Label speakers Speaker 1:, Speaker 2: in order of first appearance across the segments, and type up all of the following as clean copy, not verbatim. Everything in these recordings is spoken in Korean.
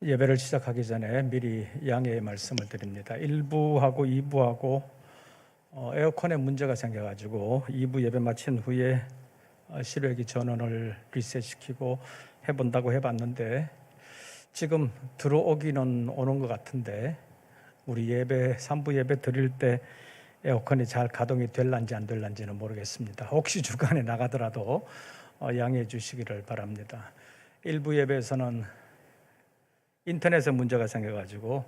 Speaker 1: 예배를 시작하기 전에 미리 양해의 말씀을 드립니다. 1부하고 2부하고 에어컨에 문제가 생겨가지고 2부 예배 마친 후에 실외기 전원을 리셋시키고 해본다고 해봤는데 지금 들어오기는 오는 것 같은데 우리 예배 3부 예배 드릴 때 에어컨이 잘 가동이 될런지 안 될런지는 모르겠습니다. 혹시 중간에 나가더라도 양해해 주시기를 바랍니다. 1부 예배에서는 인터넷에 문제가 생겨가지고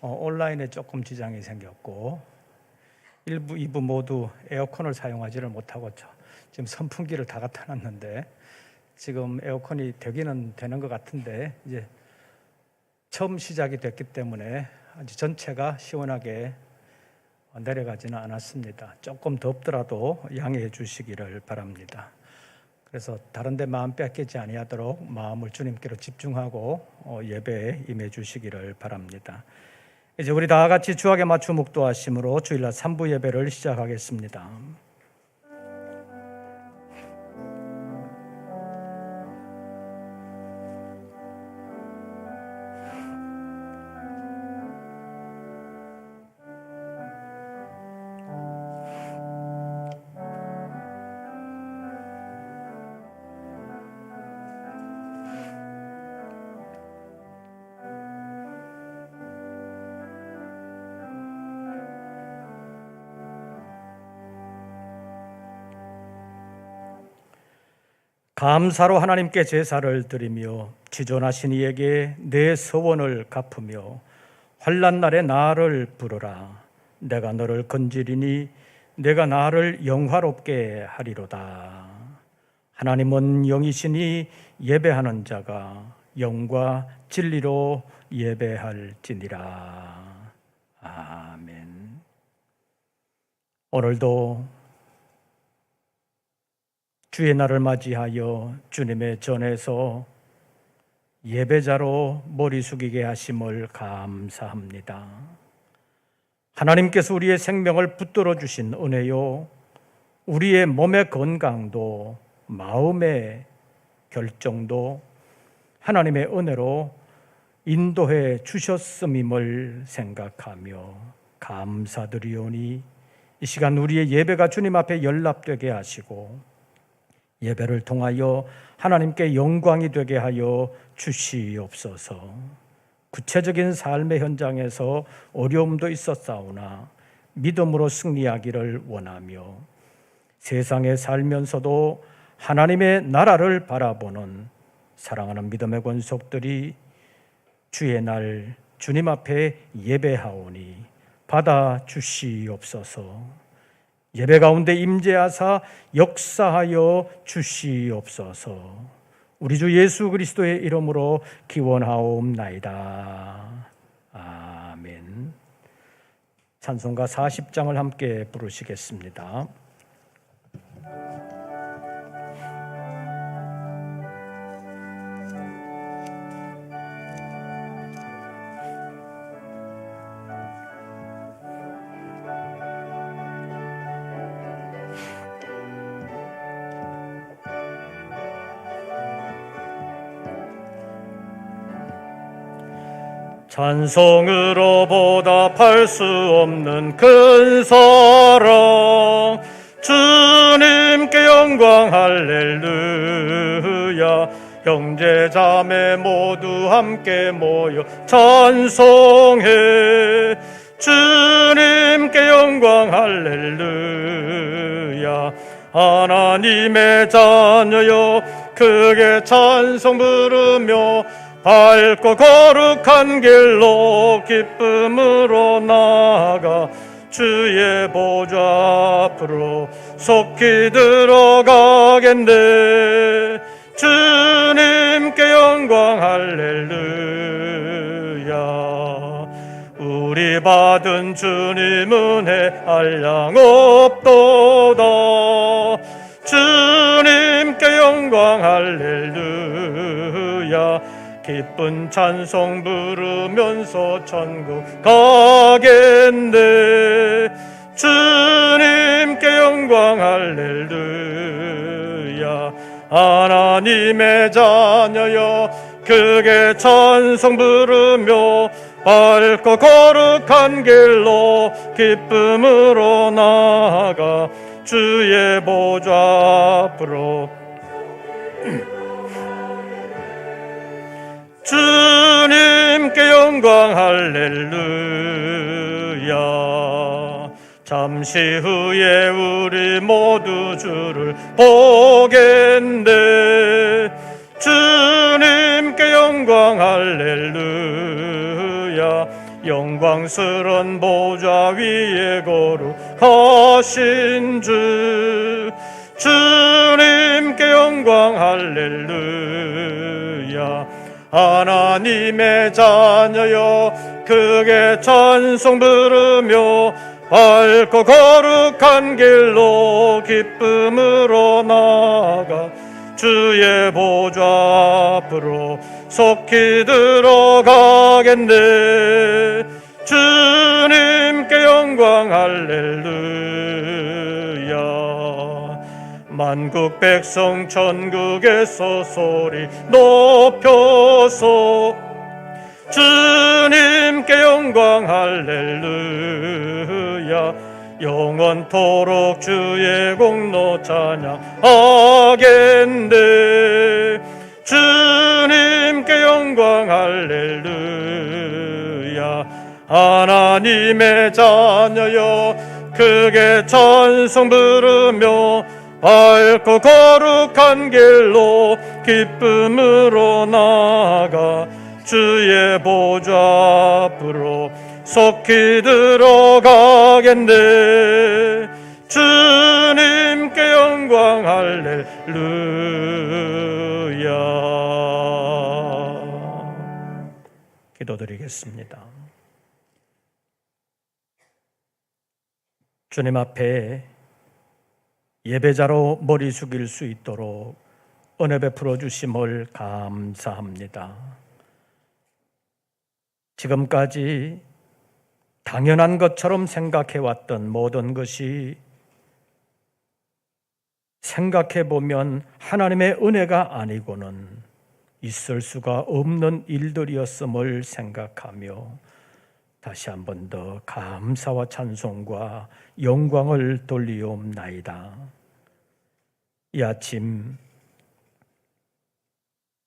Speaker 1: 온라인에 조금 지장이 생겼고 1부, 2부 모두 에어컨을 사용하지를 못하고 지금 선풍기를 다 갖다 놨는데 지금 에어컨이 되기는 되는 것 같은데 이제 처음 시작이 됐기 때문에 아주 전체가 시원하게 내려가지는 않았습니다. 조금 덥더라도 양해해 주시기를 바랍니다. 그래서 다른 데 마음 뺏기지 아니하도록 마음을 주님께로 집중하고 예배에 임해 주시기를 바랍니다. 이제 우리 다 같이 주악에 맞추 묵도하심으로 주일날 3부 예배를 시작하겠습니다. 감사로 하나님께 제사를 드리며 지존하신 이에게 내 서원을 갚으며 환난 날에 나를 부르라. 내가 너를 건지리니 내가 나를 영화롭게 하리로다. 하나님은 영이시니 예배하는 자가 영과 진리로 예배할지니라. 아멘. 오늘도 주의 날을 맞이하여 주님의 전에서 예배자로 머리 숙이게 하심을 감사합니다. 하나님께서 우리의 생명을 붙들어 주신 은혜요, 우리의 몸의 건강도 마음의 결정도 하나님의 은혜로 인도해 주셨음임을 생각하며 감사드리오니 이 시간 우리의 예배가 주님 앞에 연락되게 하시고 예배를 통하여 하나님께 영광이 되게 하여 주시옵소서. 구체적인 삶의 현장에서 어려움도 있었사오나 믿음으로 승리하기를 원하며 세상에 살면서도 하나님의 나라를 바라보는 사랑하는 믿음의 권속들이 주의 날 주님 앞에 예배하오니 받아 주시옵소서. 예배 가운데 임재하사 역사하여 주시옵소서. 우리 주 예수 그리스도의 이름으로 기원하옵나이다. 아멘. 찬송가 40장을 함께 부르시겠습니다. 찬송으로 보답할 수 없는 큰 사랑, 주님께 영광 할렐루야. 형제 자매 모두 함께 모여 찬송해. 주님께 영광 할렐루야. 하나님의 자녀여 크게 찬송 부르며 밝고 거룩한 길로 기쁨으로 나아가 주의 보좌 앞으로 속히 들어가겠네. 주님께 영광 할렐루야. 우리 받은 주님 은혜 한량 없도다. 주님께 영광 할렐루야. 기쁜 찬송 부르면서 천국 가겠네. 주님께 영광 할렐루야. 하나님의 자녀여 크게 찬송 부르며 밝고 거룩한 길로 기쁨으로 나아가 주의 보좌 앞으로 주님께 영광 할렐루야. 잠시 후에 우리 모두 주를 보겠네. 주님께 영광 할렐루야. 영광스런 보좌 위에 거룩하신 주 주님께 영광 할렐루야. 하나님의 자녀여 크게 찬송 부르며 밝고 거룩한 길로 기쁨으로 나아가 주의 보좌 앞으로 속히 들어가겠네. 주님께 영광 할렐루야. 만국 백성 천국에서 소리 높여서 주님께 영광 할렐루야. 영원토록 주의 공로 찬양하겠네. 주님께 영광 할렐루야. 하나님의 자녀여 크게 찬송 부르며 밝고 거룩한 길로 기쁨으로 나아가 주의 보좌 앞으로 속히 들어가겠네. 주님께 영광 할렐루야. 기도드리겠습니다. 주님 앞에 예배자로 머리 숙일 수 있도록 은혜 베풀어 주심을 감사합니다. 지금까지 당연한 것처럼 생각해왔던 모든 것이 생각해보면 하나님의 은혜가 아니고는 있을 수가 없는 일들이었음을 생각하며 다시 한 번 더 감사와 찬송과 영광을 돌리옵나이다. 이 아침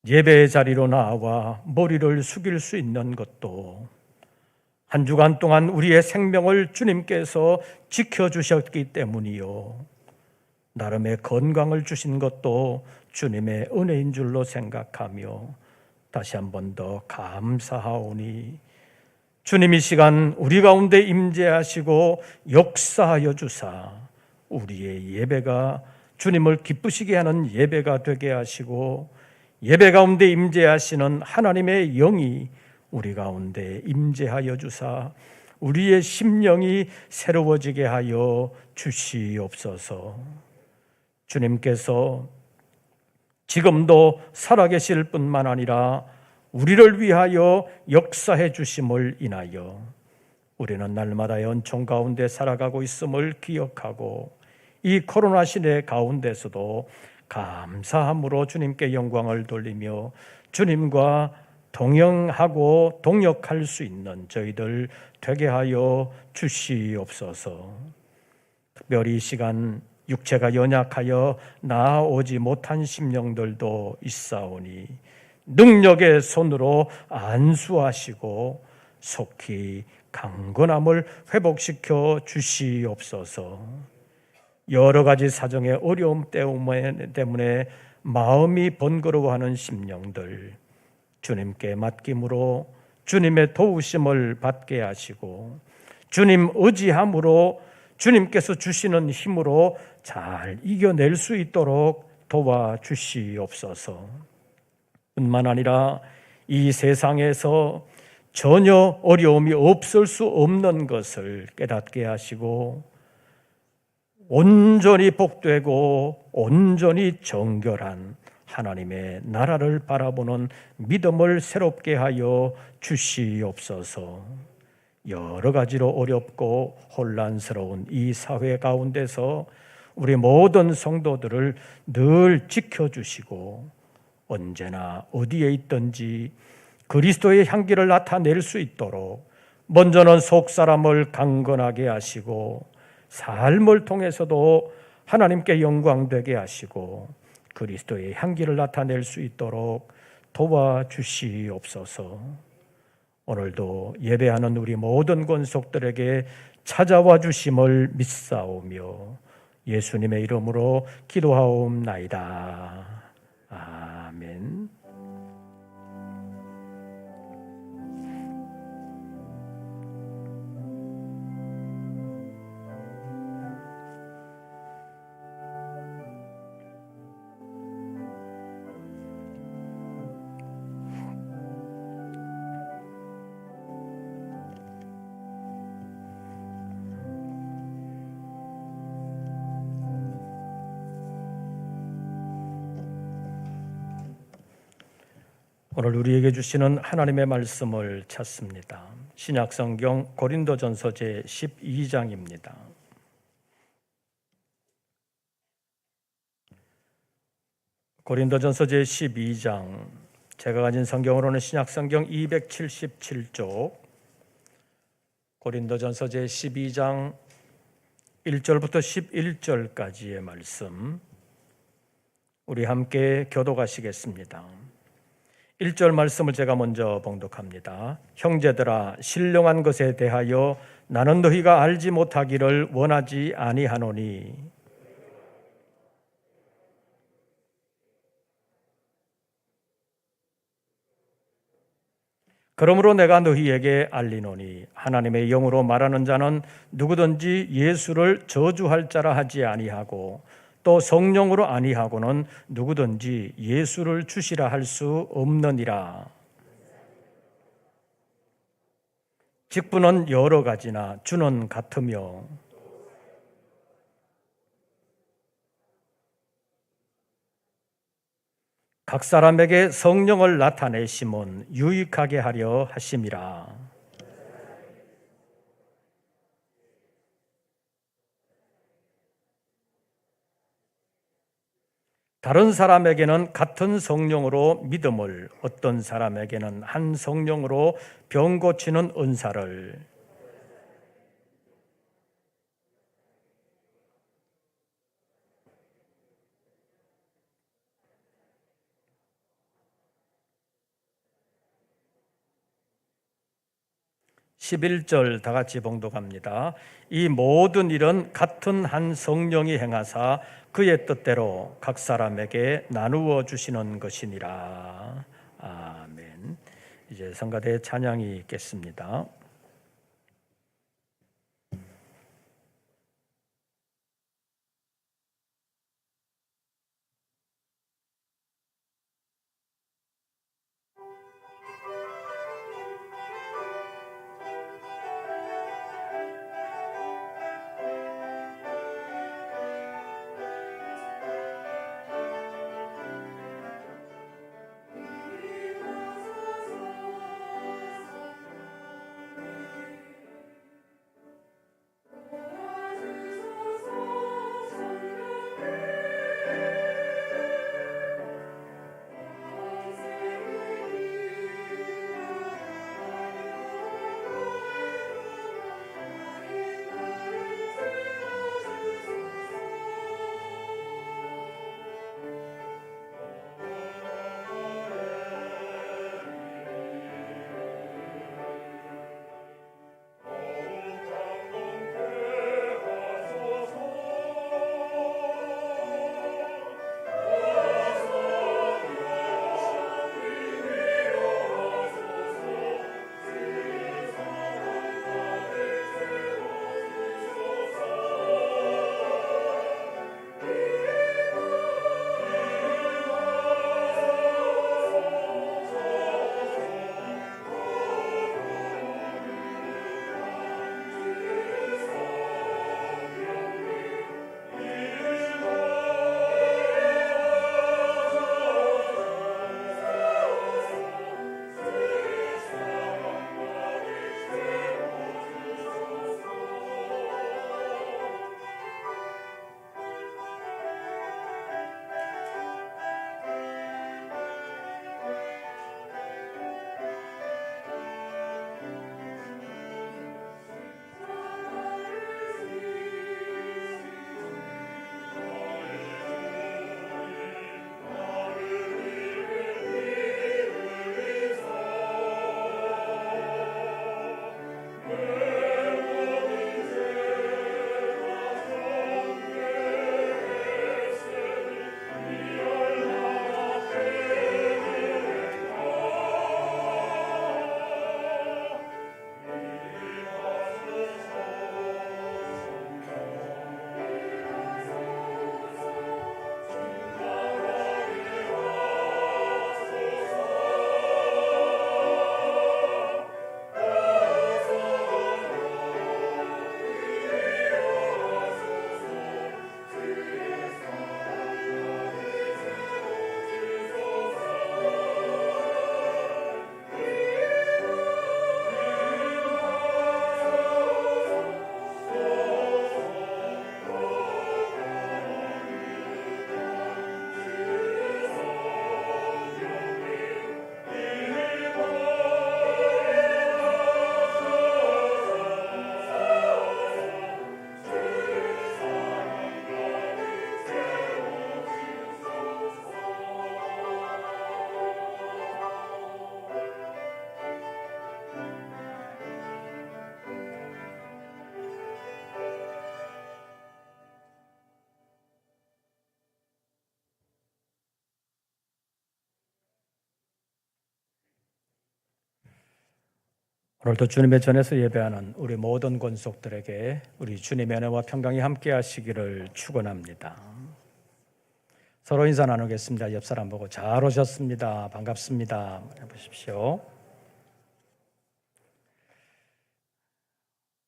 Speaker 1: 예배의 자리로 나와 머리를 숙일 수 있는 것도 한 주간 동안 우리의 생명을 주님께서 지켜주셨기 때문이요, 나름의 건강을 주신 것도 주님의 은혜인 줄로 생각하며 다시 한 번 더 감사하오니 주님 이 시간 우리 가운데 임재하시고 역사하여 주사 우리의 예배가 주님을 기쁘시게 하는 예배가 되게 하시고 예배 가운데 임재하시는 하나님의 영이 우리 가운데 임재하여 주사 우리의 심령이 새로워지게 하여 주시옵소서. 주님께서 지금도 살아계실 뿐만 아니라 우리를 위하여 역사해 주심을 인하여 우리는 날마다 연총 가운데 살아가고 있음을 기억하고 이 코로나 시대 가운데서도 감사함으로 주님께 영광을 돌리며 주님과 동행하고 동역할 수 있는 저희들 되게 하여 주시옵소서. 특별히 이 시간 육체가 연약하여 나아오지 못한 심령들도 있사오니 능력의 손으로 안수하시고 속히 강건함을 회복시켜 주시옵소서. 여러 가지 사정의 어려움 때문에 마음이 번거로워하는 심령들 주님께 맡김으로 주님의 도우심을 받게 하시고 주님 의지함으로 주님께서 주시는 힘으로 잘 이겨낼 수 있도록 도와주시옵소서. 뿐만 아니라 이 세상에서 전혀 어려움이 없을 수 없는 것을 깨닫게 하시고 온전히 복되고 온전히 정결한 하나님의 나라를 바라보는 믿음을 새롭게 하여 주시옵소서. 여러 가지로 어렵고 혼란스러운 이 사회 가운데서 우리 모든 성도들을 늘 지켜주시고 언제나 어디에 있든지 그리스도의 향기를 나타낼 수 있도록 먼저는 속사람을 강건하게 하시고 삶을 통해서도 하나님께 영광되게 하시고 그리스도의 향기를 나타낼 수 있도록 도와주시옵소서. 오늘도 예배하는 우리 모든 권속들에게 찾아와 주심을 믿사오며 예수님의 이름으로 기도하옵나이다. 아멘. 오늘 우리에게 주시는 하나님의 말씀을 찾습니다. 신약성경 고린도전서 제 12장입니다. 고린도전서 제 12장, 제가 가진 성경으로는 신약성경 277쪽, 고린도전서 제 12장 1절부터 11절까지의 말씀, 우리 함께 교독하시겠습니다. 1절 말씀을 제가 먼저 봉독합니다. 형제들아, 신령한 것에 대하여 나는 너희가 알지 못하기를 원하지 아니하노니 그러므로 내가 너희에게 알리노니 하나님의 영으로 말하는 자는 누구든지 예수를 저주할 자라 하지 아니하고 또 성령으로 아니하고는 누구든지 예수를 주시라 할 수 없느니라. 직분은 여러 가지나 주는 같으며 각 사람에게 성령을 나타내심은 유익하게 하려 하심이라. 다른 사람에게는 같은 성령으로 믿음을, 어떤 사람에게는 한 성령으로 병 고치는 은사를, 11절 다 같이 봉독합니다. 이 모든 일은 같은 한 성령이 행하사 그의 뜻대로 각 사람에게 나누어 주시는 것이니라. 아멘. 이제 성가대 찬양이 있겠습니다. 오늘도 주님의 전에서 예배하는 우리 모든 권속들에게 우리 주님의 은혜와 평강이 함께 하시기를 축원합니다. 서로 인사 나누겠습니다. 옆 사람 보고 잘 오셨습니다. 반갑습니다. 해보십시오.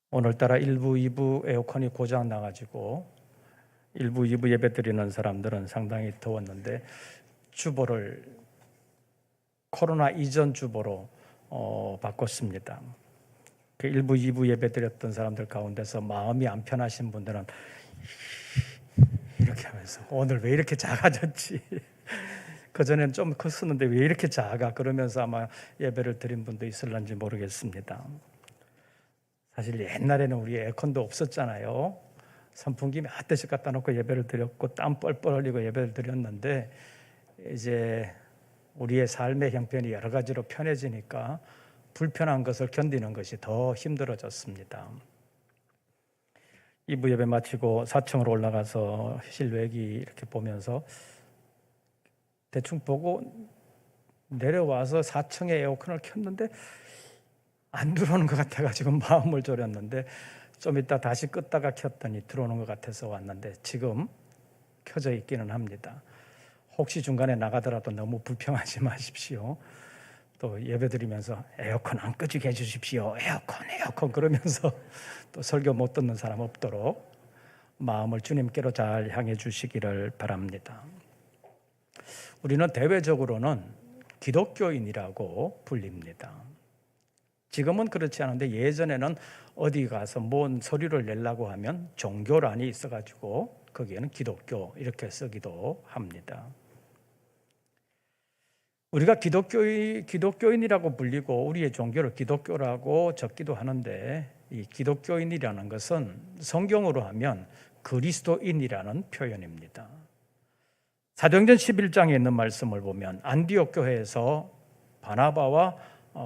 Speaker 1: 오늘따라 1부, 2부 에어컨이 고장 나가지고 1부, 2부 예배 드리는 사람들은 상당히 더웠는데 주보를 코로나 이전 주보로 바꿨습니다. 그 1부, 2부 예배 드렸던 사람들 가운데서 마음이 안 편하신 분들은 이렇게 하면서 오늘 왜 이렇게 작아졌지? 그전에는 좀 컸었는데 왜 이렇게 작아? 그러면서 아마 예배를 드린 분도 있을런지 모르겠습니다. 사실 옛날에는 우리 에어컨도 없었잖아요. 선풍기 몇 대씩 갖다 놓고 예배를 드렸고 땀 뻘뻘 흘리고 예배를 드렸는데 이제 우리의 삶의 형편이 여러 가지로 편해지니까 불편한 것을 견디는 것이 더 힘들어졌습니다. 2부 예배 마치고 4층으로 올라가서 실외기 이렇게 보면서 대충 보고 내려와서 4층에 에어컨을 켰는데 안 들어오는 것 같아가지고 마음을 졸였는데 좀 이따 다시 껐다가 켰더니 들어오는 것 같아서 왔는데 지금 켜져 있기는 합니다. 혹시 중간에 나가더라도 너무 불평하지 마십시오. 또 예배드리면서 에어컨 안 끄지게 해주십시오. 에어컨 그러면서 또 설교 못 듣는 사람 없도록 마음을 주님께로 잘 향해 주시기를 바랍니다. 우리는 대외적으로는 기독교인이라고 불립니다. 지금은 그렇지 않은데 예전에는 어디 가서 뭔 서류를 내려고 하면 종교란이 있어가지고 거기에는 기독교 이렇게 쓰기도 합니다. 우리가 기독교인이라고 불리고 우리의 종교를 기독교라고 적기도 하는데 이 기독교인이라는 것은 성경으로 하면 그리스도인이라는 표현입니다. 사도행전 11장에 있는 말씀을 보면 안디옥 교회에서 바나바와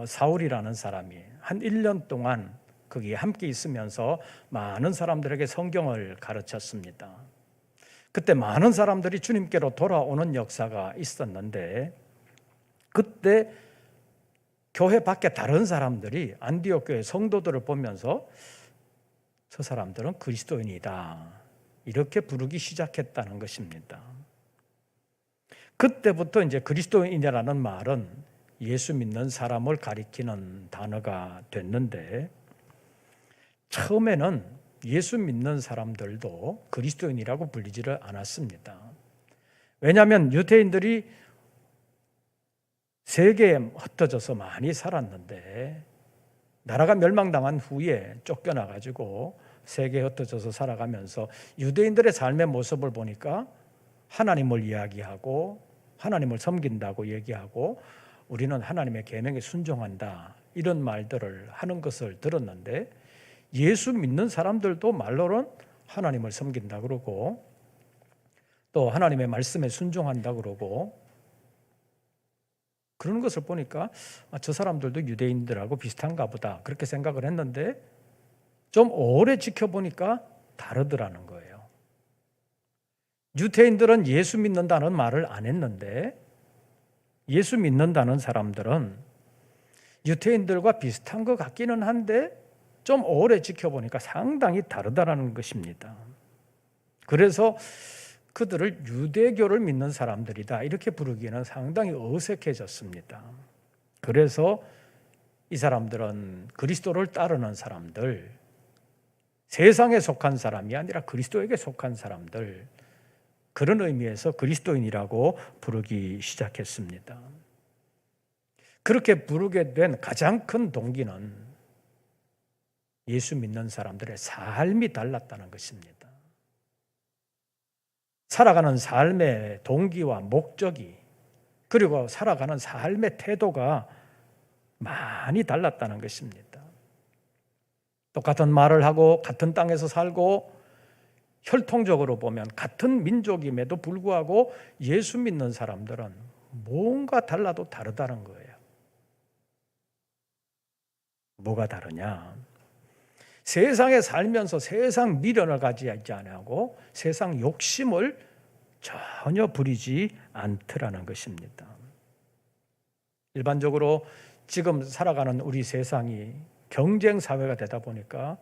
Speaker 1: 사울이라는 사람이 한 1년 동안 거기에 함께 있으면서 많은 사람들에게 성경을 가르쳤습니다. 그때 많은 사람들이 주님께로 돌아오는 역사가 있었는데 그때 교회 밖에 다른 사람들이 안디옥 교회 성도들을 보면서 저 사람들은 그리스도인이다 이렇게 부르기 시작했다는 것입니다. 그때부터 이제 그리스도인이라는 말은 예수 믿는 사람을 가리키는 단어가 됐는데 처음에는 예수 믿는 사람들도 그리스도인이라고 불리지를 않았습니다. 왜냐하면 유대인들이 세계에 흩어져서 많이 살았는데 나라가 멸망당한 후에 쫓겨나가지고 세계에 흩어져서 살아가면서 유대인들의 삶의 모습을 보니까 하나님을 이야기하고 하나님을 섬긴다고 얘기하고 우리는 하나님의 계명에 순종한다 이런 말들을 하는 것을 들었는데 예수 믿는 사람들도 말로는 하나님을 섬긴다 그러고 또 하나님의 말씀에 순종한다 그러고 그런 것을 보니까 저 사람들도 유대인들하고 비슷한가 보다 그렇게 생각을 했는데 좀 오래 지켜보니까 다르더라는 거예요. 유대인들은 예수 믿는다는 말을 안 했는데 예수 믿는다는 사람들은 유대인들과 비슷한 것 같기는 한데 좀 오래 지켜보니까 상당히 다르다는 것입니다. 그래서 그들을 유대교를 믿는 사람들이다 이렇게 부르기에는 상당히 어색해졌습니다. 그래서 이 사람들은 그리스도를 따르는 사람들, 세상에 속한 사람이 아니라 그리스도에게 속한 사람들 그런 의미에서 그리스도인이라고 부르기 시작했습니다. 그렇게 부르게 된 가장 큰 동기는 예수 믿는 사람들의 삶이 달랐다는 것입니다. 살아가는 삶의 동기와 목적이 그리고 살아가는 삶의 태도가 많이 달랐다는 것입니다. 똑같은 말을 하고 같은 땅에서 살고 혈통적으로 보면 같은 민족임에도 불구하고 예수 믿는 사람들은 뭔가 달라도 다르다는 거예요. 뭐가 다르냐? 세상에 살면서 세상 미련을 가지지 않고 세상 욕심을 전혀 부리지 않더라는 것입니다. 일반적으로 지금 살아가는 우리 세상이 경쟁 사회가 되다 보니까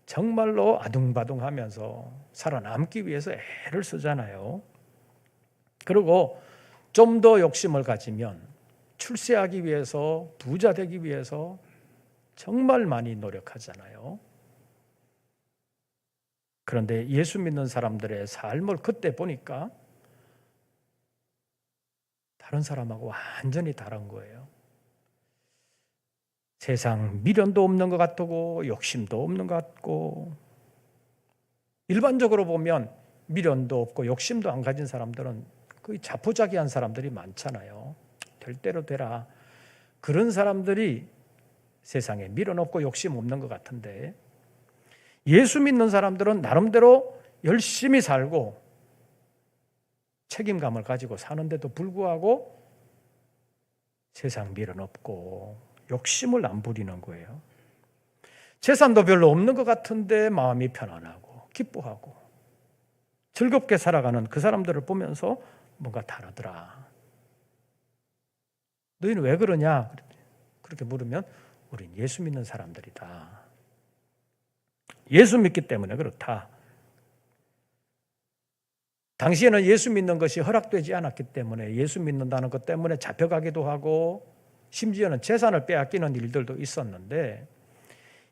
Speaker 1: 정말로 아둥바둥하면서 살아남기 위해서 애를 쓰잖아요. 그리고 좀 더 욕심을 가지면 출세하기 위해서, 부자 되기 위해서 정말 많이 노력하잖아요. 그런데 예수 믿는 사람들의 삶을 그때 보니까 다른 사람하고 완전히 다른 거예요. 세상 미련도 없는 것 같고 욕심도 없는 것 같고, 일반적으로 보면 미련도 없고 욕심도 안 가진 사람들은 거의 자포자기한 사람들이 많잖아요. 될 대로 되라. 그런 사람들이 세상에 미련 없고 욕심 없는 것 같은데, 예수 믿는 사람들은 나름대로 열심히 살고 책임감을 가지고 사는데도 불구하고 세상 미련 없고 욕심을 안 부리는 거예요. 재산도 별로 없는 것 같은데 마음이 편안하고 기뻐하고 즐겁게 살아가는 그 사람들을 보면서 뭔가 다르더라. 너희는 왜 그러냐? 그렇게 물으면 우린 예수 믿는 사람들이다. 예수 믿기 때문에 그렇다. 당시에는 예수 믿는 것이 허락되지 않았기 때문에 예수 믿는다는 것 때문에 잡혀가기도 하고 심지어는 재산을 빼앗기는 일들도 있었는데,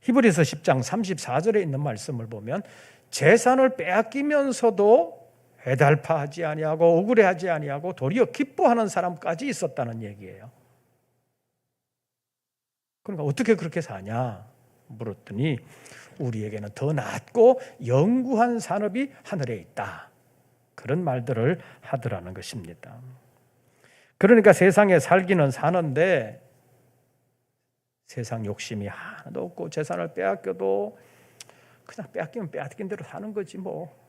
Speaker 1: 히브리서 10장 34절에 있는 말씀을 보면 재산을 빼앗기면서도 해달파하지 아니하고 억울해하지 아니하고 도리어 기뻐하는 사람까지 있었다는 얘기예요. 그러니까 어떻게 그렇게 사냐 물었더니 우리에게는 더 낫고 영구한 산업이 하늘에 있다. 그런 말들을 하더라는 것입니다. 그러니까 세상에 살기는 사는데 세상 욕심이 하나도 없고 재산을 빼앗겨도 그냥 빼앗기면 빼앗긴 대로 사는 거지 뭐.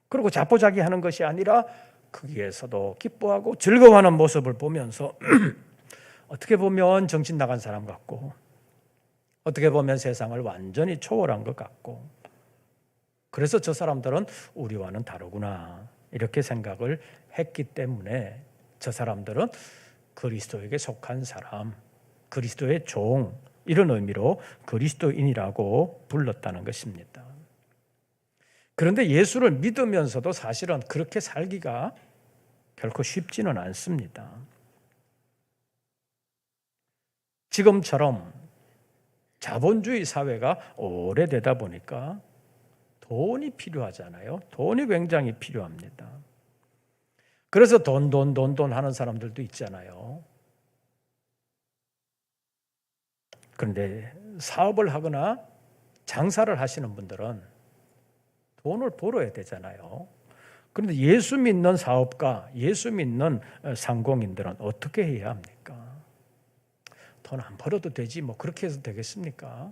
Speaker 1: 그리고 자포자기하는 것이 아니라 거기에서도 기뻐하고 즐거워하는 모습을 보면서 어떻게 보면 정신 나간 사람 같고 어떻게 보면 세상을 완전히 초월한 것 같고, 그래서 저 사람들은 우리와는 다르구나 이렇게 생각을 했기 때문에 저 사람들은 그리스도에게 속한 사람, 그리스도의 종, 이런 의미로 그리스도인이라고 불렀다는 것입니다. 그런데 예수를 믿으면서도 사실은 그렇게 살기가 결코 쉽지는 않습니다. 지금처럼 자본주의 사회가 오래되다 보니까 돈이 필요하잖아요. 돈이 굉장히 필요합니다. 그래서 돈 하는 사람들도 있잖아요. 그런데 사업을 하거나 장사를 하시는 분들은 돈을 벌어야 되잖아요. 그런데 예수 믿는 사업가, 예수 믿는 상공인들은 어떻게 해야 합니까? 돈 안 벌어도 되지 뭐 그렇게 해서 되겠습니까?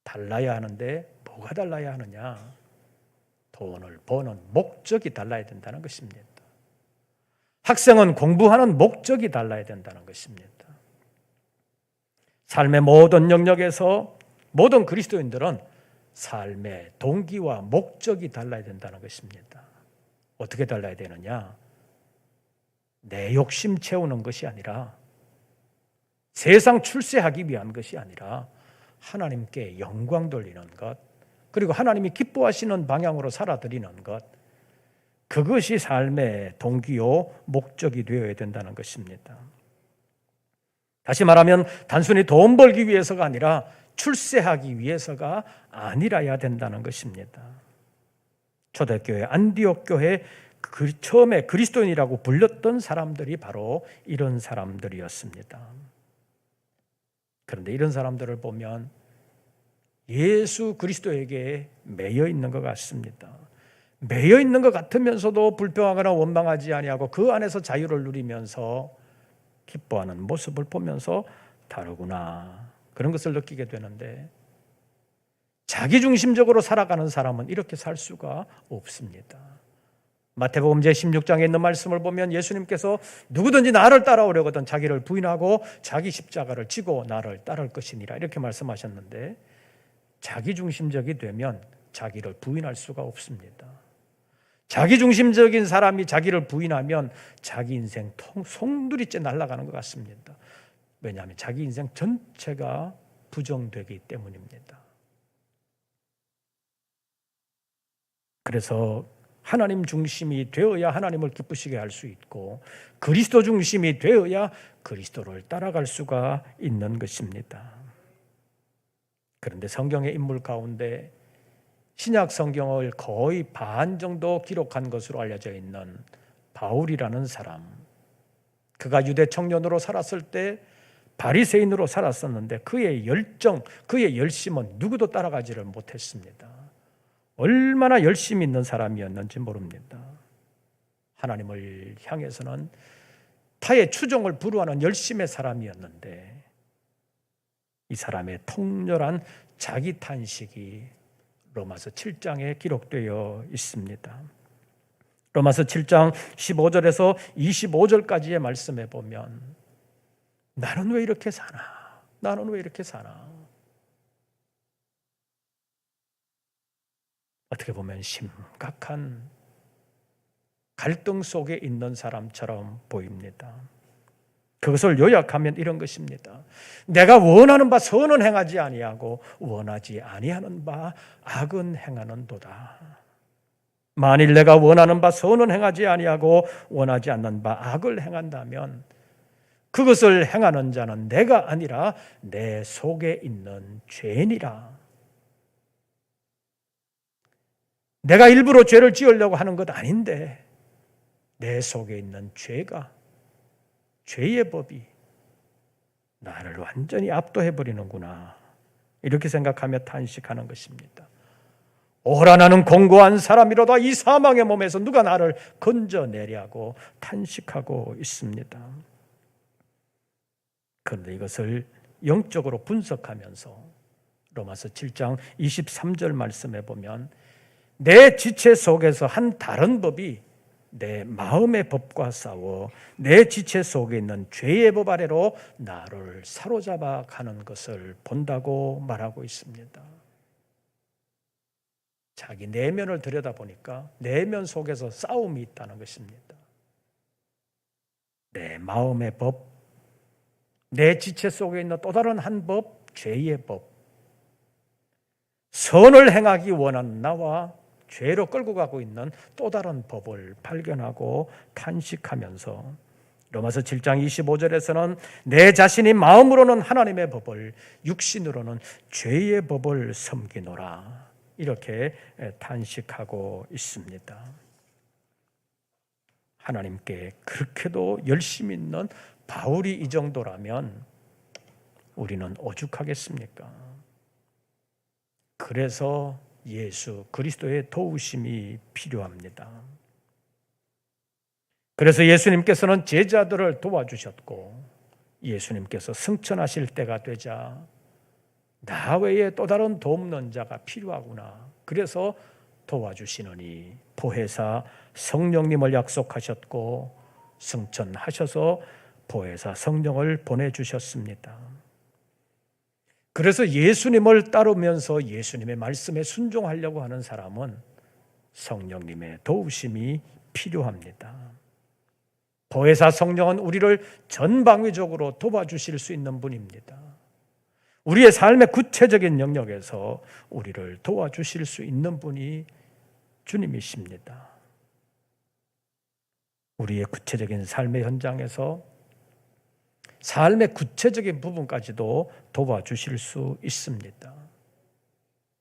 Speaker 1: 달라야 하는데 뭐가 달라야 하느냐? 돈을 버는 목적이 달라야 된다는 것입니다. 학생은 공부하는 목적이 달라야 된다는 것입니다. 삶의 모든 영역에서 모든 그리스도인들은 삶의 동기와 목적이 달라야 된다는 것입니다. 어떻게 달라야 되느냐? 내 욕심 채우는 것이 아니라, 세상 출세하기 위한 것이 아니라 하나님께 영광 돌리는 것, 그리고 하나님이 기뻐하시는 방향으로 살아드리는 것, 그것이 삶의 동기요 목적이 되어야 된다는 것입니다. 다시 말하면 단순히 돈 벌기 위해서가 아니라 출세하기 위해서가 아니라야 된다는 것입니다. 초대교회 안디옥 교회 처음에 그리스도인이라고 불렸던 사람들이 바로 이런 사람들이었습니다. 그런데 이런 사람들을 보면 예수 그리스도에게 매여 있는 것 같습니다. 매여 있는 것 같으면서도 불평하거나 원망하지 아니하고 그 안에서 자유를 누리면서 기뻐하는 모습을 보면서 다르구나, 그런 것을 느끼게 되는데, 자기중심적으로 살아가는 사람은 이렇게 살 수가 없습니다. 마태복음 제16장에 있는 말씀을 보면 예수님께서 누구든지 나를 따라오려거든 자기를 부인하고 자기 십자가를 지고 나를 따를 것이니라 이렇게 말씀하셨는데, 자기중심적이 되면 자기를 부인할 수가 없습니다. 자기중심적인 사람이 자기를 부인하면 자기 인생 송두리째 날아가는 것 같습니다. 왜냐하면 자기 인생 전체가 부정되기 때문입니다. 그래서 하나님 중심이 되어야 하나님을 기쁘시게 할 수 있고 그리스도 중심이 되어야 그리스도를 따라갈 수가 있는 것입니다. 그런데 성경의 인물 가운데 신약 성경을 거의 반 정도 기록한 것으로 알려져 있는 바울이라는 사람, 그가 유대 청년으로 살았을 때 바리새인으로 살았었는데 그의 열정, 그의 열심은 누구도 따라가지를 못했습니다. 얼마나 열심히 있는 사람이었는지 모릅니다. 하나님을 향해서는 타의 추종을 불허하는 열심의 사람이었는데 이 사람의 통렬한 자기 탄식이 로마서 7장에 기록되어 있습니다. 로마서 7장 15절에서 25절까지의 말씀에 보면 나는 왜 이렇게 사나? 나는 왜 이렇게 사나? 어떻게 보면 심각한 갈등 속에 있는 사람처럼 보입니다. 그것을 요약하면 이런 것입니다. 내가 원하는 바 선은 행하지 아니하고 원하지 아니하는 바 악은 행하는도다. 만일 내가 원하는 바 선은 행하지 아니하고 원하지 않는 바 악을 행한다면 그것을 행하는 자는 내가 아니라 내 속에 있는 죄니라. 내가 일부러 죄를 지으려고 하는 것 아닌데 내 속에 있는 죄가, 죄의 법이 나를 완전히 압도해버리는구나. 이렇게 생각하며 탄식하는 것입니다. 오라 나는 공고한 사람이로다. 이 사망의 몸에서 누가 나를 건져내려고 탄식하고 있습니다. 그런데 이것을 영적으로 분석하면서 로마서 7장 23절 말씀에 보면 내 지체 속에서 한 다른 법이 내 마음의 법과 싸워 내 지체 속에 있는 죄의 법 아래로 나를 사로잡아 가는 것을 본다고 말하고 있습니다. 자기 내면을 들여다보니까 내면 속에서 싸움이 있다는 것입니다. 내 마음의 법, 내 지체 속에 있는 또 다른 한 법, 죄의 법, 선을 행하기 원하는 나와 죄로 끌고 가고 있는 또 다른 법을 발견하고 탄식하면서 로마서 7장 25절에서는 내 자신이 마음으로는 하나님의 법을, 육신으로는 죄의 법을 섬기노라. 이렇게 탄식하고 있습니다. 하나님께 그렇게도 열심히 있는 바울이 이 정도라면 우리는 오죽하겠습니까? 그래서 예수 그리스도의 도우심이 필요합니다. 그래서 예수님께서는 제자들을 도와주셨고 예수님께서 승천하실 때가 되자 나 외에 또 다른 돕는 자가 필요하구나. 그래서 도와주시느니 보혜사 성령님을 약속하셨고 승천하셔서 보혜사 성령을 보내주셨습니다. 그래서 예수님을 따르면서 예수님의 말씀에 순종하려고 하는 사람은 성령님의 도우심이 필요합니다. 보혜사 성령은 우리를 전방위적으로 도와주실 수 있는 분입니다. 우리의 삶의 구체적인 영역에서 우리를 도와주실 수 있는 분이 주님이십니다. 우리의 구체적인 삶의 현장에서 삶의 구체적인 부분까지도 도와주실 수 있습니다.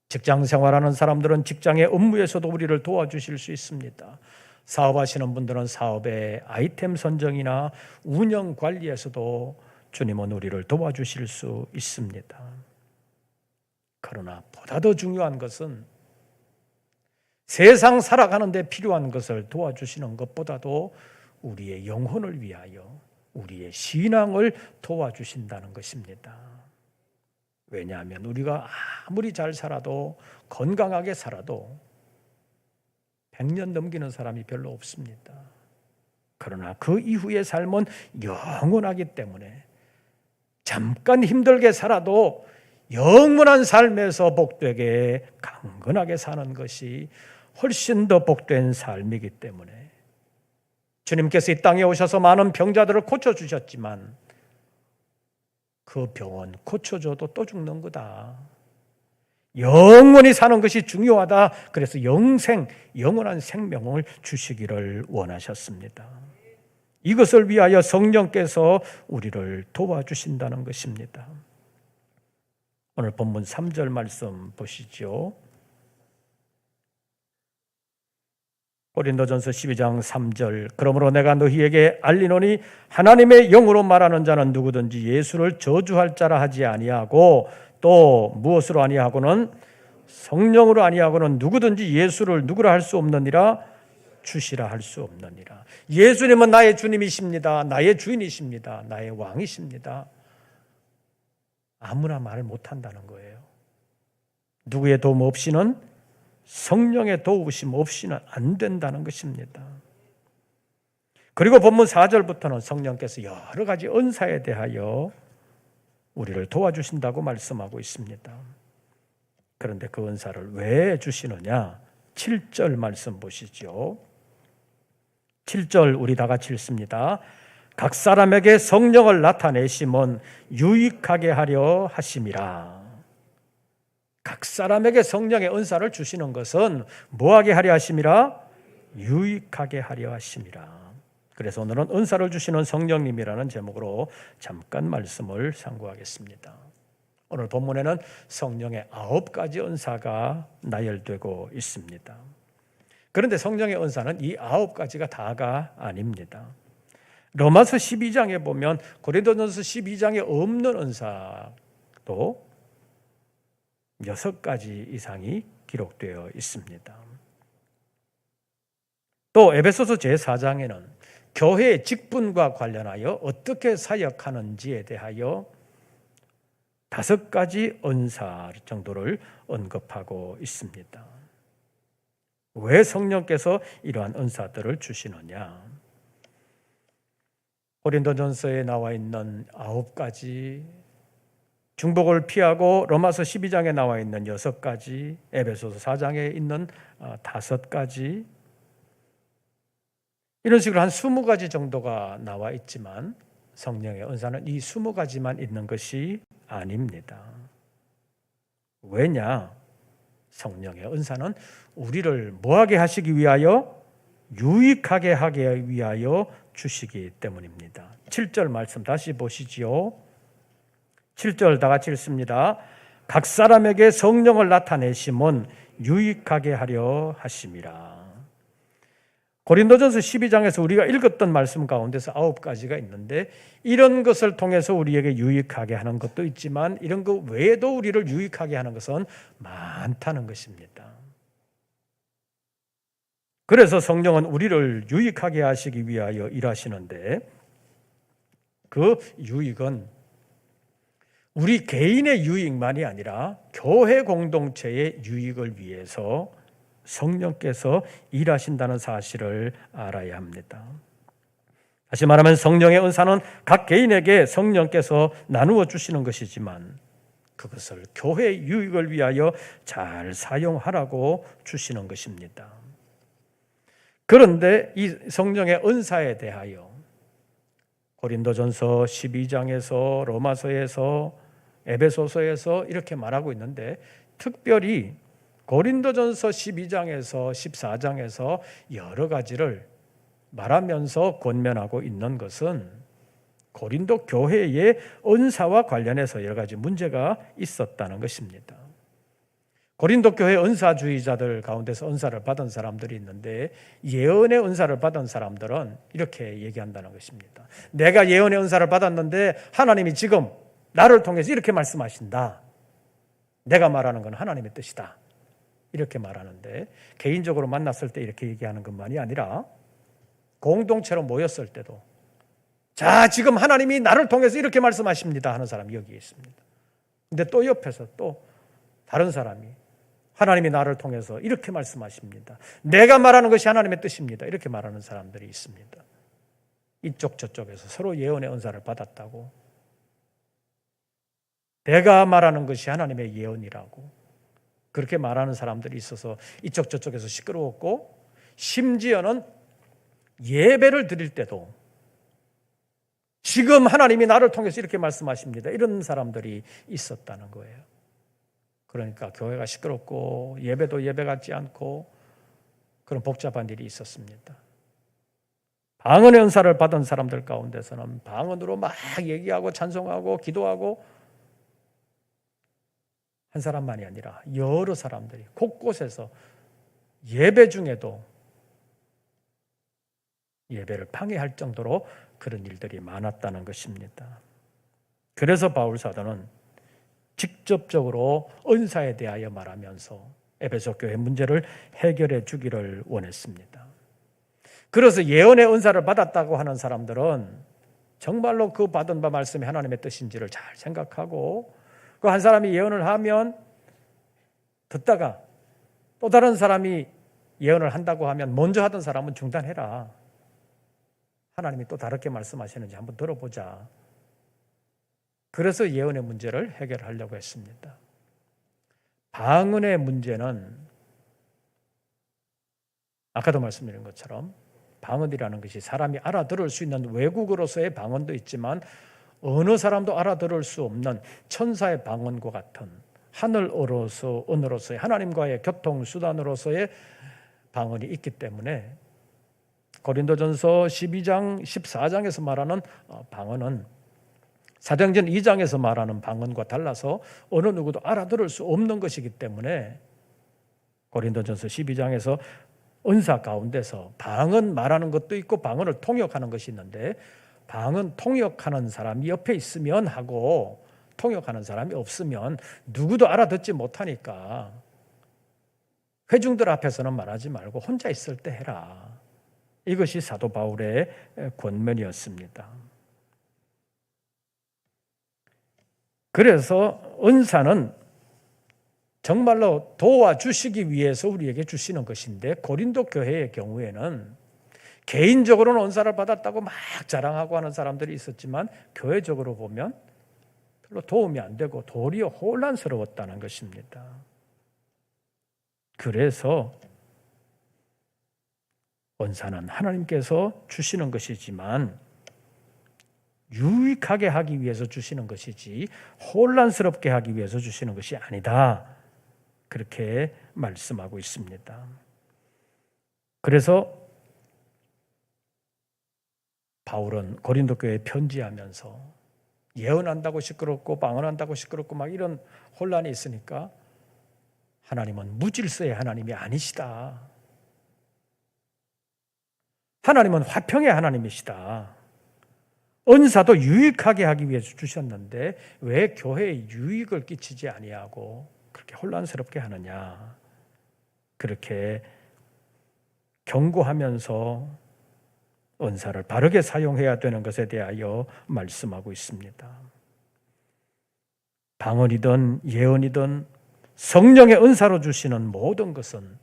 Speaker 1: 직장 생활하는 사람들은 직장의 업무에서도 우리를 도와주실 수 있습니다. 사업하시는 분들은 사업의 아이템 선정이나 운영 관리에서도 주님은 우리를 도와주실 수 있습니다. 그러나 보다 더 중요한 것은 세상 살아가는 데 필요한 것을 도와주시는 것보다도 우리의 영혼을 위하여 우리의 신앙을 도와주신다는 것입니다. 왜냐하면 우리가 아무리 잘 살아도 건강하게 살아도 100년 넘기는 사람이 별로 없습니다. 그러나 그 이후의 삶은 영원하기 때문에 잠깐 힘들게 살아도 영원한 삶에서 복되게 강건하게 사는 것이 훨씬 더 복된 삶이기 때문에 주님께서 이 땅에 오셔서 많은 병자들을 고쳐주셨지만 그 병원 고쳐줘도 또 죽는 거다. 영원히 사는 것이 중요하다. 그래서 영원한 생명을 주시기를 원하셨습니다. 이것을 위하여 성령께서 우리를 도와주신다는 것입니다. 오늘 본문 3절 말씀 보시죠. 고린도전서 12장 3절 그러므로 내가 너희에게 알리노니 하나님의 영으로 말하는 자는 누구든지 예수를 저주할 자라 하지 아니하고 또 무엇으로 아니하고는 성령으로 아니하고는 누구든지 예수를 누구라 할 수 없느니라 주시라 할 수 없느니라. 예수님은 나의 주님이십니다. 나의 주인이십니다. 나의 왕이십니다. 아무나 말 못한다는 거예요. 누구의 도움 없이는, 성령의 도우심 없이는 안 된다는 것입니다. 그리고 본문 4절부터는 성령께서 여러 가지 은사에 대하여 우리를 도와주신다고 말씀하고 있습니다. 그런데 그 은사를 왜 주시느냐? 7절 말씀 보시죠. 7절 우리 다 같이 읽습니다. 각 사람에게 성령을 나타내심은 유익하게 하려 하심이라. 각 사람에게 성령의 은사를 주시는 것은 뭐하게 하려 하심이라? 유익하게 하려 하심이라. 그래서 오늘은 은사를 주시는 성령님이라는 제목으로 잠깐 말씀을 상고하겠습니다. 오늘 본문에는 성령의 9가지 은사가 나열되고 있습니다. 그런데 성령의 은사는 이 9가지가 다가 아닙니다. 로마서 12장에 보면 고린도전서 12장에 없는 은사도 6가지 이상이 기록되어 있습니다. 또 에베소서 제4장에는 교회의 직분과 관련하여 어떻게 사역하는지에 대하여 5가지 은사 정도를 언급하고 있습니다. 왜 성령께서 이러한 은사들을 주시느냐? 고린도전서에 나와 있는 9가지, 중복을 피하고 로마서 12장에 나와 있는 6가지, 에베소서 4장에 있는 5가지, 이런 식으로 한 20가지 정도가 나와 있지만 성령의 은사는 이 20가지만 있는 것이 아닙니다. 왜냐? 성령의 은사는 우리를 뭐하게 하시기 위하여? 유익하게 하기 위하여 주시기 때문입니다. 7절 말씀 다시 보시지요. 7절 다 같이 읽습니다. 각 사람에게 성령을 나타내심은 유익하게 하려 하심이라. 고린도전서 12장에서 우리가 읽었던 말씀 가운데서 9가지가 있는데 이런 것을 통해서 우리에게 유익하게 하는 것도 있지만 이런 것 외에도 우리를 유익하게 하는 것은 많다는 것입니다. 그래서 성령은 우리를 유익하게 하시기 위하여 일하시는데 그 유익은 우리 개인의 유익만이 아니라 교회 공동체의 유익을 위해서 성령께서 일하신다는 사실을 알아야 합니다. 다시 말하면 성령의 은사는 각 개인에게 성령께서 나누어 주시는 것이지만 그것을 교회의 유익을 위하여 잘 사용하라고 주시는 것입니다. 그런데 이 성령의 은사에 대하여 고린도전서 12장에서 로마서에서 에베소서에서 이렇게 말하고 있는데 특별히 고린도전서 12장에서 14장에서 여러 가지를 말하면서 권면하고 있는 것은 고린도 교회의 은사와 관련해서 여러 가지 문제가 있었다는 것입니다. 고린도 교회 은사주의자들 가운데서 은사를 받은 사람들이 있는데 예언의 은사를 받은 사람들은 이렇게 얘기한다는 것입니다. 내가 예언의 은사를 받았는데 하나님이 지금 나를 통해서 이렇게 말씀하신다. 내가 말하는 건 하나님의 뜻이다. 이렇게 말하는데 개인적으로 만났을 때 이렇게 얘기하는 것만이 아니라 공동체로 모였을 때도 자, 지금 하나님이 나를 통해서 이렇게 말씀하십니다 하는 사람이 여기 있습니다. 근데 또 옆에서 또 다른 사람이 하나님이 나를 통해서 이렇게 말씀하십니다. 내가 말하는 것이 하나님의 뜻입니다. 이렇게 말하는 사람들이 있습니다. 이쪽 저쪽에서 서로 예언의 은사를 받았다고 내가 말하는 것이 하나님의 예언이라고 그렇게 말하는 사람들이 있어서 이쪽 저쪽에서 시끄러웠고 심지어는 예배를 드릴 때도 지금 하나님이 나를 통해서 이렇게 말씀하십니다. 이런 사람들이 있었다는 거예요. 그러니까 교회가 시끄럽고 예배도 예배 같지 않고 그런 복잡한 일이 있었습니다. 방언의 은사를 받은 사람들 가운데서는 방언으로 막 얘기하고 찬송하고 기도하고 한 사람만이 아니라 여러 사람들이 곳곳에서 예배 중에도 예배를 방해할 정도로 그런 일들이 많았다는 것입니다. 그래서 바울 사도는 직접적으로 은사에 대하여 말하면서 에베소 교회 문제를 해결해 주기를 원했습니다. 그래서 예언의 은사를 받았다고 하는 사람들은 정말로 그 받은 바 말씀이 하나님의 뜻인지를 잘 생각하고 그 한 사람이 예언을 하면 듣다가 또 다른 사람이 예언을 한다고 하면 먼저 하던 사람은 중단해라. 하나님이 또 다르게 말씀하시는지 한번 들어보자. 그래서 예언의 문제를 해결하려고 했습니다. 방언의 문제는 아까도 말씀드린 것처럼 방언이라는 것이 사람이 알아들을 수 있는 외국어로서의 방언도 있지만 어느 사람도 알아들을 수 없는 천사의 방언과 같은 하늘어로서의 하나님과의 교통수단으로서의 방언이 있기 때문에 고린도전서 12장 14장에서 말하는 방언은 사도행전 2장에서 말하는 방언과 달라서 어느 누구도 알아들을 수 없는 것이기 때문에 고린도전서 12장에서 은사 가운데서 방언 말하는 것도 있고 방언을 통역하는 것이 있는데 방언 통역하는 사람이 옆에 있으면 하고 통역하는 사람이 없으면 누구도 알아듣지 못하니까 회중들 앞에서는 말하지 말고 혼자 있을 때 해라. 이것이 사도 바울의 권면이었습니다. 그래서 은사는 정말로 도와주시기 위해서 우리에게 주시는 것인데 고린도 교회의 경우에는 개인적으로는 은사를 받았다고 막 자랑하고 하는 사람들이 있었지만 교회적으로 보면 별로 도움이 안 되고 도리어 혼란스러웠다는 것입니다. 그래서 은사는 하나님께서 주시는 것이지만 유익하게 하기 위해서 주시는 것이지 혼란스럽게 하기 위해서 주시는 것이 아니다. 그렇게 말씀하고 있습니다. 그래서 바울은 고린도 교회에 편지하면서 예언한다고 시끄럽고 방언한다고 시끄럽고 막 이런 혼란이 있으니까 하나님은 무질서의 하나님이 아니시다. 하나님은 화평의 하나님이시다. 은사도 유익하게 하기 위해서 주셨는데 왜 교회에 유익을 끼치지 아니하고 그렇게 혼란스럽게 하느냐. 그렇게 경고하면서 은사를 바르게 사용해야 되는 것에 대하여 말씀하고 있습니다. 방언이든 예언이든 성령의 은사로 주시는 모든 것은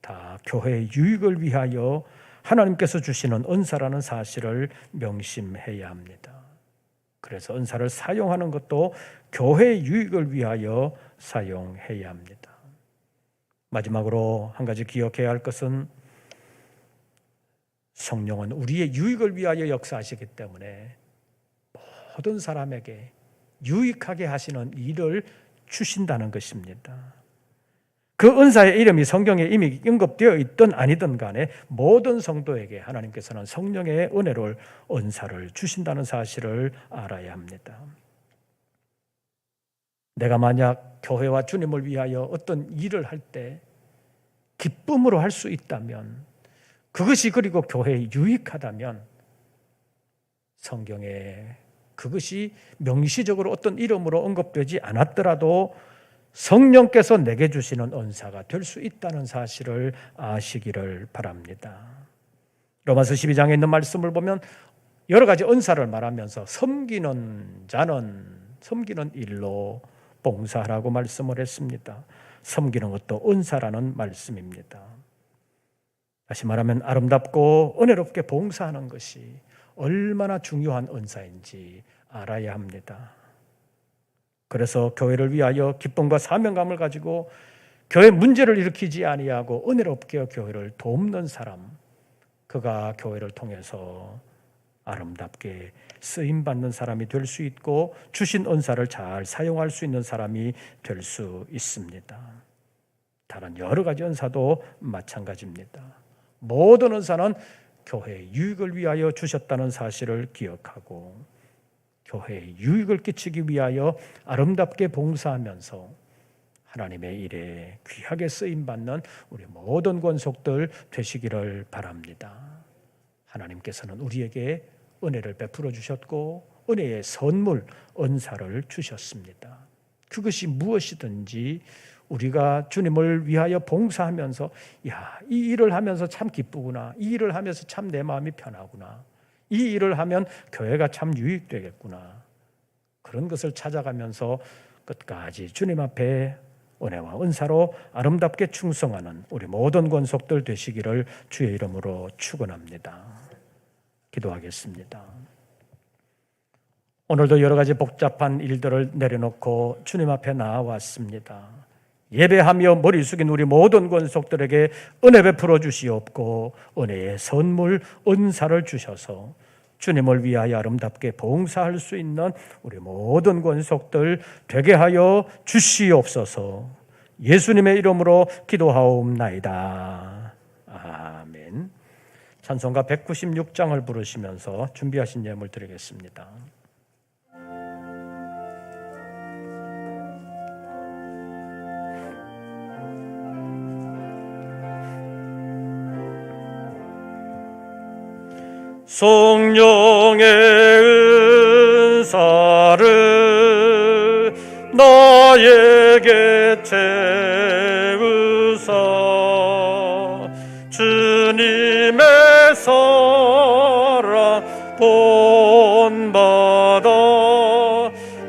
Speaker 1: 다 교회의 유익을 위하여 하나님께서 주시는 은사라는 사실을 명심해야 합니다. 그래서 은사를 사용하는 것도 교회의 유익을 위하여 사용해야 합니다. 마지막으로 한 가지 기억해야 할 것은 성령은 우리의 유익을 위하여 역사하시기 때문에 모든 사람에게 유익하게 하시는 일을 주신다는 것입니다. 그 은사의 이름이 성경에 이미 언급되어 있든 아니든 간에 모든 성도에게 하나님께서는 성령의 은혜를 은사를 주신다는 사실을 알아야 합니다. 내가 만약 교회와 주님을 위하여 어떤 일을 할 때 기쁨으로 할 수 있다면 그것이 그리고 교회에 유익하다면 성경에 그것이 명시적으로 어떤 이름으로 언급되지 않았더라도 성령께서 내게 주시는 은사가 될 수 있다는 사실을 아시기를 바랍니다. 로마서 12장에 있는 말씀을 보면 여러 가지 은사를 말하면서 섬기는 자는 섬기는 일로 봉사하라고 말씀을 했습니다. 섬기는 것도 은사라는 말씀입니다. 다시 말하면 아름답고 은혜롭게 봉사하는 것이 얼마나 중요한 은사인지 알아야 합니다. 그래서 교회를 위하여 기쁨과 사명감을 가지고 교회 문제를 일으키지 아니하고 은혜롭게 교회를 돕는 사람, 그가 교회를 통해서 아름답게 쓰임받는 사람이 될 수 있고 주신 은사를 잘 사용할 수 있는 사람이 될 수 있습니다. 다른 여러 가지 은사도 마찬가지입니다. 모든 은사는 교회의 유익을 위하여 주셨다는 사실을 기억하고 교회에 유익을 끼치기 위하여 아름답게 봉사하면서 하나님의 일에 귀하게 쓰임받는 우리 모든 권속들 되시기를 바랍니다. 하나님께서는 우리에게 은혜를 베풀어 주셨고 은혜의 선물, 은사를 주셨습니다. 그것이 무엇이든지 우리가 주님을 위하여 봉사하면서 이 일을 하면서 참 기쁘구나, 이 일을 하면서 참 내 마음이 편하구나, 이 일을 하면 교회가 참 유익되겠구나, 그런 것을 찾아가면서 끝까지 주님 앞에 은혜와 은사로 아름답게 충성하는 우리 모든 권속들 되시기를 주의 이름으로 축원합니다. 기도하겠습니다. 오늘도 여러 가지 복잡한 일들을 내려놓고 주님 앞에 나아왔습니다. 예배하며 머리 숙인 우리 모든 권속들에게 은혜 베풀어 주시옵고 은혜의 선물, 은사를 주셔서 주님을 위하여 아름답게 봉사할 수 있는 우리 모든 권속들 되게 하여 주시옵소서. 예수님의 이름으로 기도하옵나이다. 아멘. 찬송가 196장을 부르시면서 준비하신 예물 드리겠습니다. 성령의 은사를 나에게 채우사 주님의 사랑 본받아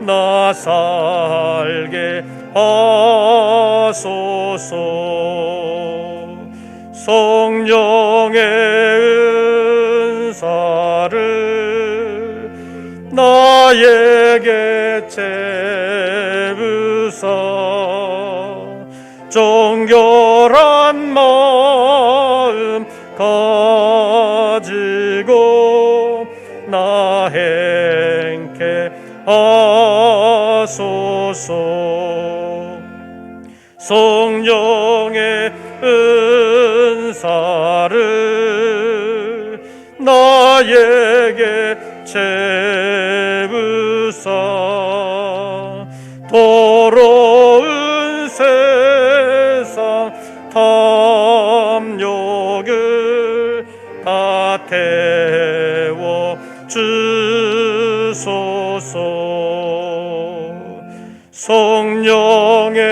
Speaker 1: 나 살게 하소서. 성령의 나에게 채우사 정결한 마음 가지고 나 행케 하소서. 성령의 은사를 나에게 채우사 더러운 세상 탐욕을 다 태워 주소서. 성령의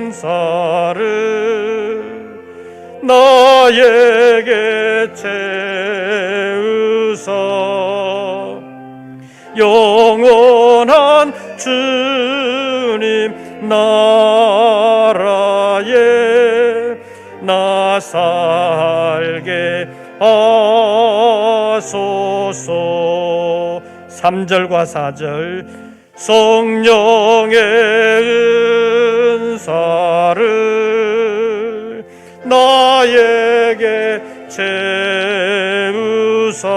Speaker 1: 은사를 나에게 채우사 영원한 주님 나라에 나 살게 하소서. 3절과 4절 성령의 은사를 나에게 채우사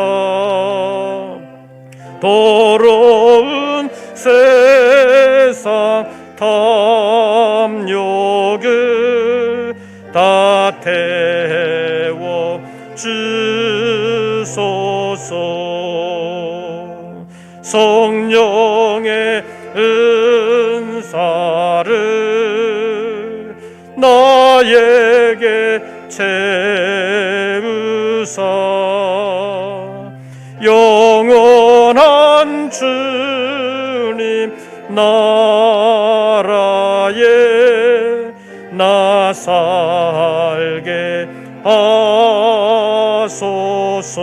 Speaker 1: 더러운 세상 탐욕을 다 태워 주소서. 성령의 은사를 나에게 채우사 영원한 주님 나라에 나 살게 하소서.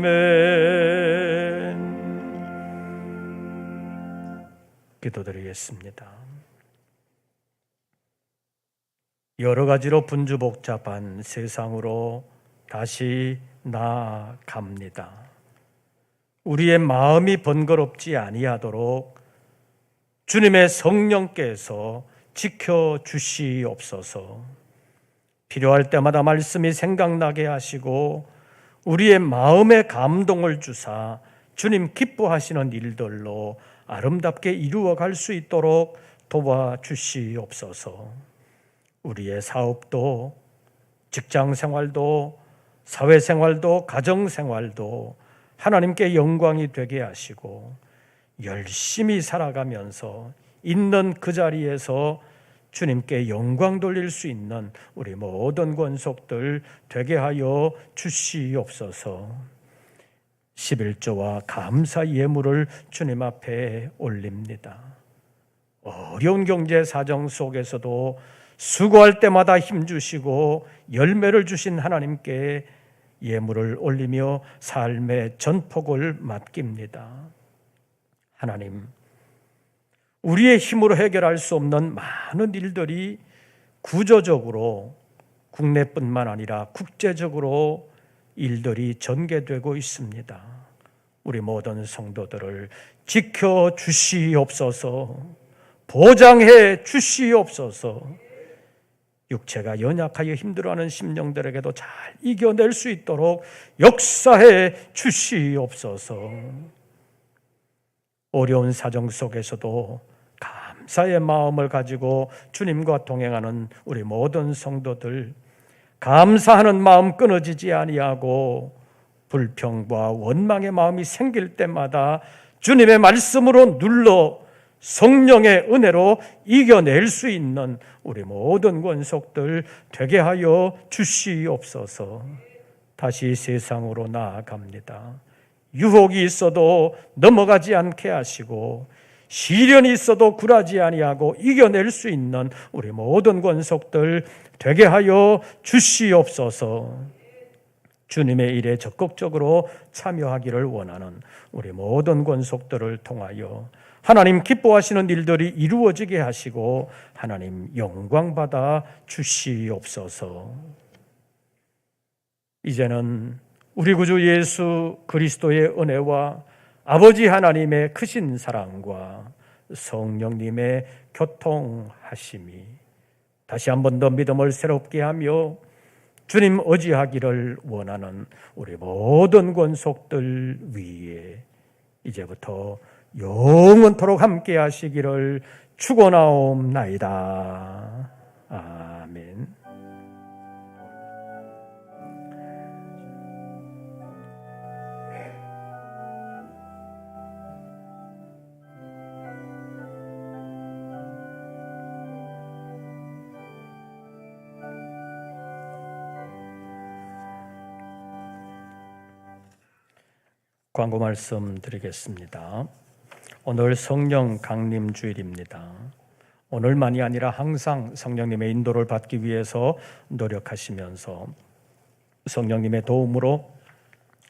Speaker 1: 아멘. 기도드리겠습니다. 여러 가지로 분주복잡한 세상으로 다시 나아갑니다. 우리의 마음이 번거롭지 아니하도록 주님의 성령께서 지켜주시옵소서. 필요할 때마다 말씀이 생각나게 하시고 우리의 마음에 감동을 주사 주님 기뻐하시는 일들로 아름답게 이루어갈 수 있도록 도와주시옵소서. 우리의 사업도, 직장생활도, 사회생활도, 가정생활도 하나님께 영광이 되게 하시고 열심히 살아가면서 있는 그 자리에서 주님께 영광 돌릴 수 있는 우리 모든 권속들 되게 하여 주시옵소서. 11조와 감사 예물을 주님 앞에 올립니다. 어려운 경제 사정 속에서도 수고할 때마다 힘주시고 열매를 주신 하나님께 예물을 올리며 삶의 전폭을 맡깁니다. 하나님, 우리의 힘으로 해결할 수 없는 많은 일들이 구조적으로 국내뿐만 아니라 국제적으로 일들이 전개되고 있습니다. 우리 모든 성도들을 지켜주시옵소서, 보장해 주시옵소서. 육체가 연약하여 힘들어하는 심령들에게도 잘 이겨낼 수 있도록 역사해 주시옵소서. 어려운 사정 속에서도 감사의 마음을 가지고 주님과 동행하는 우리 모든 성도들, 감사하는 마음 끊어지지 아니하고 불평과 원망의 마음이 생길 때마다 주님의 말씀으로 눌러 성령의 은혜로 이겨낼 수 있는 우리 모든 권속들 되게 하여 주시옵소서. 다시 세상으로 나아갑니다. 유혹이 있어도 넘어가지 않게 하시고 시련이 있어도 굴하지 아니하고 이겨낼 수 있는 우리 모든 권속들 되게 하여 주시옵소서. 주님의 일에 적극적으로 참여하기를 원하는 우리 모든 권속들을 통하여 하나님 기뻐하시는 일들이 이루어지게 하시고 하나님 영광받아 주시옵소서. 이제는 우리 구주 예수 그리스도의 은혜와 아버지 하나님의 크신 사랑과 성령님의 교통하심이 다시 한 번 더 믿음을 새롭게 하며 주님 의지하기를 원하는 우리 모든 권속들 위에 이제부터 영원토록 함께 하시기를 축원하옵나이다. 아멘. 광고 말씀 드리겠습니다. 오늘 성령 강림 주일입니다. 오늘만이 아니라 항상 성령님의 인도를 받기 위해서 노력하시면서 성령님의 도움으로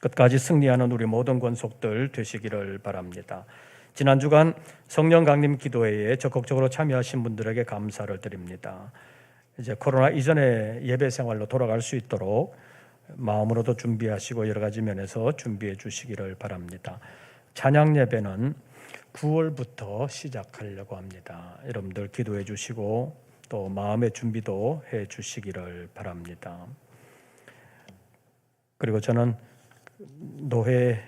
Speaker 1: 끝까지 승리하는 우리 모든 권속들 되시기를 바랍니다. 지난 주간 성령 강림 기도회에 적극적으로 참여하신 분들에게 감사를 드립니다. 이제 코로나 이전의 예배 생활로 돌아갈 수 있도록 마음으로도 준비하시고 여러 가지 면에서 준비해 주시기를 바랍니다. 찬양 예배는 9월부터 시작하려고 합니다. 여러분들 기도해 주시고 또 마음의 준비도 해 주시기를 바랍니다. 그리고 저는 노회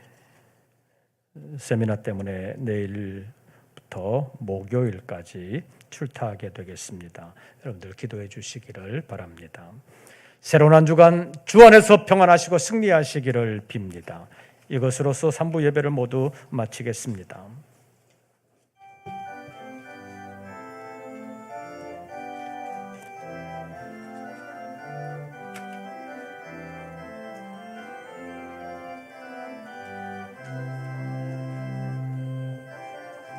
Speaker 1: 세미나 때문에 내일부터 목요일까지 출타하게 되겠습니다. 여러분들 기도해 주시기를 바랍니다. 새로운 한 주간 주 안에서 평안하시고 승리하시기를 빕니다. 이것으로서 3부 예배를 모두 마치겠습니다.